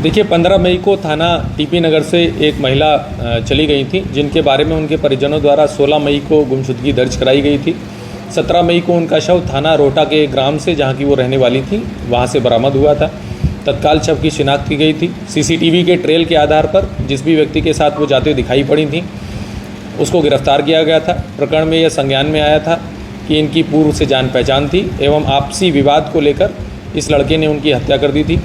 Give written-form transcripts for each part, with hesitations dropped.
देखिए 15 मई को थाना टीपी नगर से एक महिला चली गई थी, जिनके बारे में उनके परिजनों द्वारा 16 मई को गुमशुदगी दर्ज कराई गई थी। 17 मई को उनका शव थाना रोहटा के एक ग्राम से, जहां की वो रहने वाली थी, वहां से बरामद हुआ था। तत्काल शव की शिनाख्त की गई थी। सीसीटीवी के ट्रेल के आधार पर जिस भी व्यक्ति के साथ वो जाते दिखाई पड़ी थी उसको गिरफ्तार किया गया था। प्रकरण में यह संज्ञान में आया था कि इनकी पूर्व से जान पहचान थी एवं आपसी विवाद को लेकर इस लड़के ने उनकी हत्या कर दी थी।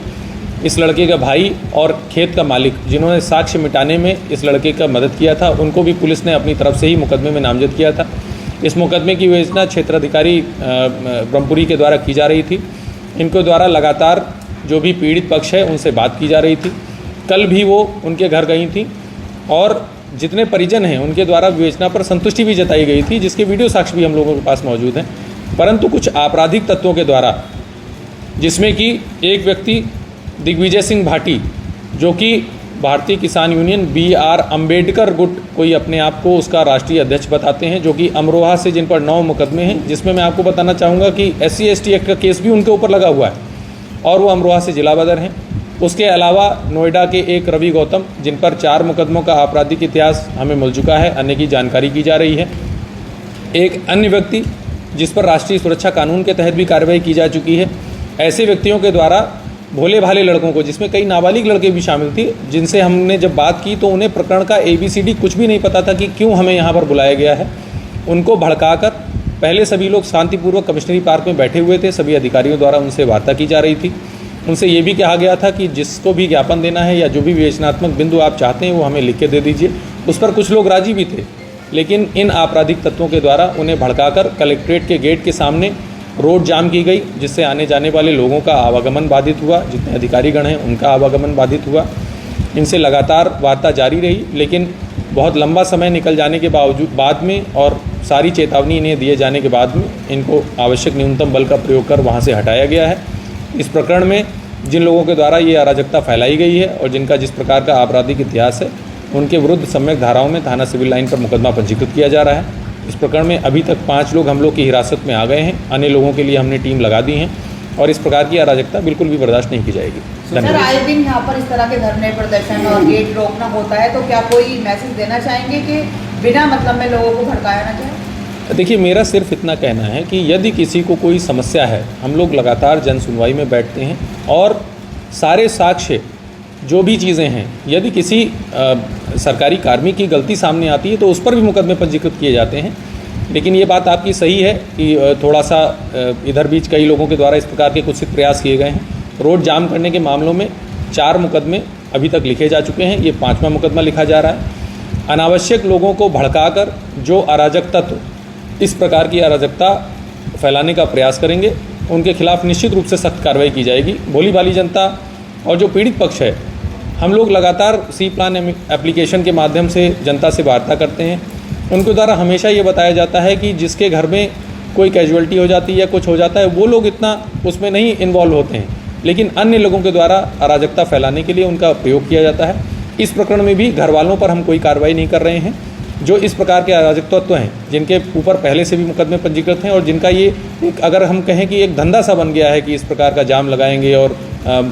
इस लड़के का भाई और खेत का मालिक, जिन्होंने साक्ष्य मिटाने में इस लड़के का मदद किया था, उनको भी पुलिस ने अपनी तरफ से ही मुकदमे में नामजद किया था। इस मुकदमे की विवेचना क्षेत्राधिकारी ब्रह्मपुरी के द्वारा की जा रही थी। इनके द्वारा लगातार जो भी पीड़ित पक्ष है उनसे बात की जा रही थी। कल भी वो उनके घर गई थी और जितने परिजन हैं उनके द्वारा विवेचना पर संतुष्टि भी जताई गई थी, जिसके वीडियो साक्ष्य भी हम लोगों के पास मौजूद हैं। परंतु कुछ आपराधिक तत्वों के द्वारा, जिसमें कि एक व्यक्ति दिग्विजय सिंह भाटी, जो कि भारतीय किसान यूनियन BR अम्बेडकर गुट कोई अपने आप को उसका राष्ट्रीय अध्यक्ष बताते हैं, जो कि अमरोहा से, जिन पर 9 मुकदमे हैं, जिसमें मैं आपको बताना चाहूँगा कि SC/ST एक्ट का केस भी उनके ऊपर लगा हुआ है और वो अमरोहा से जिला बदर हैं। उसके अलावा नोएडा के एक रवि गौतम, जिन पर 4 मुकदमों का आपराधिक इतिहास हमें मिल चुका है, अन्य की जानकारी की जा रही है। एक अन्य व्यक्ति जिस पर राष्ट्रीय सुरक्षा कानून के तहत भी कार्रवाई की जा चुकी है। ऐसे व्यक्तियों के द्वारा भोले भाले लड़कों को, जिसमें कई नाबालिग लड़के भी शामिल थे, जिनसे हमने जब बात की तो उन्हें प्रकरण का ABCD कुछ भी नहीं पता था कि क्यों हमें यहाँ पर बुलाया गया है, उनको भड़काकर पहले सभी लोग शांतिपूर्वक कमिश्नरी पार्क में बैठे हुए थे। सभी अधिकारियों द्वारा उनसे वार्ता की जा रही थी। उनसे ये भी कहा गया था कि जिसको भी ज्ञापन देना है या जो भी विवेचनात्मक बिंदु आप चाहते हैं वो हमें लिख के दे दीजिए। उस पर कुछ लोग राजी भी थे, लेकिन इन आपराधिक तत्वों के द्वारा उन्हें भड़काकर कलेक्ट्रेट के गेट के सामने रोड जाम की गई, जिससे आने जाने वाले लोगों का आवागमन बाधित हुआ। जितने अधिकारीगण हैं उनका आवागमन बाधित हुआ। इनसे लगातार वार्ता जारी रही, लेकिन बहुत लंबा समय निकल जाने के बाद में और सारी चेतावनी इन्हें दिए जाने के बाद में इनको आवश्यक न्यूनतम बल का प्रयोग कर वहाँ से हटाया गया है। इस प्रकरण में जिन लोगों के द्वारा ये अराजकता फैलाई गई है और जिनका जिस प्रकार का आपराधिक इतिहास है, उनके विरुद्ध सम्यक धाराओं में थाना सिविल लाइन पर मुकदमा पंजीकृत किया जा रहा है। इस प्रकरण में अभी तक 5 लोग हम लोग की हिरासत में आ गए हैं। अन्य लोगों के लिए हमने टीम लगा दी है और इस प्रकार की अराजकता बिल्कुल भी बर्दाश्त नहीं की जाएगी। सर, आए दिन यहाँ पर इस तरह के धरने प्रदर्शन और गेट रोकना होता है, तो क्या कोई मैसेज देना चाहेंगे कि बिना मतलब में लोगों को भड़काया ना जाए? देखिए, मेरा सिर्फ इतना कहना है कि यदि किसी को कोई समस्या है, हम लोग लगातार जन सुनवाई में बैठते हैं और सारे साक्ष्य जो भी चीज़ें हैं, यदि किसी सरकारी कार्मिक की गलती सामने आती है तो उस पर भी मुकदमे पंजीकृत किए जाते हैं। लेकिन ये बात आपकी सही है कि थोड़ा सा इधर बीच कई लोगों के द्वारा इस प्रकार के कुत्सित प्रयास किए गए हैं। रोड जाम करने के मामलों में 4 मुकदमे अभी तक लिखे जा चुके हैं, ये 5वां मुकदमा लिखा जा रहा है। अनावश्यक लोगों को भड़काकर जो अराजक तत्व इस प्रकार की अराजकता फैलाने का प्रयास करेंगे, उनके खिलाफ निश्चित रूप से सख्त कार्रवाई की जाएगी। भोली भाली जनता और जो पीड़ित पक्ष है, हम लोग लगातार C-प्लान एप्लीकेशन के माध्यम से जनता से वार्ता करते हैं। उनके द्वारा हमेशा ये बताया जाता है कि जिसके घर में कोई कैजुअलिटी हो जाती है या कुछ हो जाता है, वो लोग इतना उसमें नहीं इन्वॉल्व होते हैं, लेकिन अन्य लोगों के द्वारा अराजकता फैलाने के लिए उनका प्रयोग किया जाता है। इस प्रकरण में भी घर वालों पर हम कोई कार्रवाई नहीं कर रहे हैं। जो इस प्रकार के अराजक तत्व हैं, जिनके ऊपर पहले से भी मुकदमे पंजीकृत हैं और जिनका ये एक, अगर हम कहें कि एक धंधा सा बन गया है कि इस प्रकार का जाम लगाएंगे और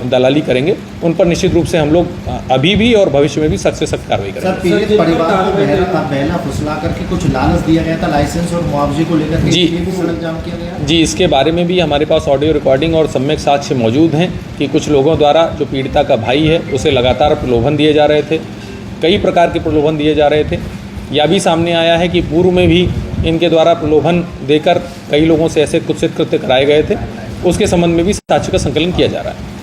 दलाली करेंगे, उन पर निश्चित रूप से हम लोग अभी भी और भविष्य में भी सख्त से सख्त कार्रवाई करेंगे। सर, पीड़ित परिवार को बहला फुसला करके कुछ लालच दिया गया था लाइसेंस और मुआवजे को लेकर के, ये भी सड़क जाम किया गया? जी, इसके बारे में भी हमारे पास ऑडियो रिकॉर्डिंग और सम्यक साक्ष्य मौजूद हैं कि कुछ लोगों द्वारा, जो पीड़िता का भाई है, उसे लगातार प्रलोभन दिए जा रहे थे, कई प्रकार के प्रलोभन दिए जा रहे थे। यह भी सामने आया है कि पूर्व में भी इनके द्वारा प्रलोभन देकर कई लोगों से ऐसे कुत्सित कृत्य कराए गए थे। उसके संबंध में भी साक्ष्य का संकलन किया जा रहा है।